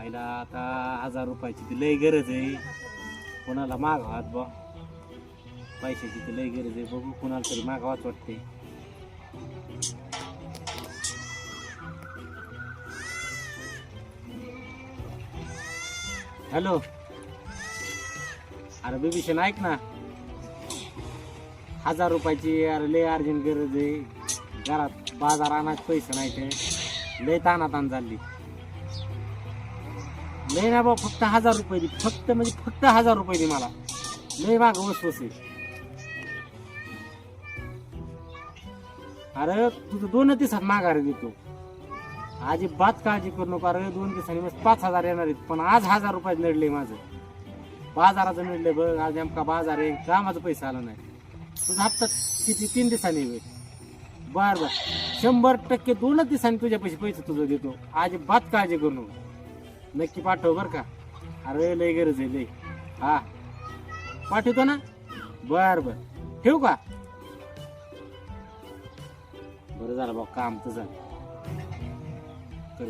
आईला आता 1000 रुपयाची ती लय गरज आहे. कोणाला मागावात बा पैशाची ती लय गरज आहे. बघू कोणाला तरी मागावाच वाटते. हॅलो, अरे बिभीषण ऐक ना, 1000 रुपयाची अरे लय अर्जंट गरज आहे. घरात बाजार आणायचे पैसे नाही ते, लय ताण झाली. लय ना बा, फक्त 1000 रुपये दे. फक्त म्हणजे फक्त 1000 रुपये दे मला. लय माग वसवस आहे. अरे तुझं 2 दिवसात माघारी देतो. अजिबात काळजी करू नको. अरे 2 दिवसांनी मग 5000 येणार आहेत. पण आज 1000 रुपयात नडले माझं. बाजाराचं नडले बघ. आज नेमका बाजार आहे, कामाचा पैसा आला नाही. तुझा हप्ता किती 3 दिवसांनी होईल. बर बर, 100% 2 दिवसांनी तुझ्या पैसे तुझं देतो. अजिबात काळजी करू नको. नक्की पाठव बर का. अरे लय गरज आहे लय. हा पाठवतो ना. बर बर, ठेवू का. बरं झालं भाऊ, काम तर झालं. कर.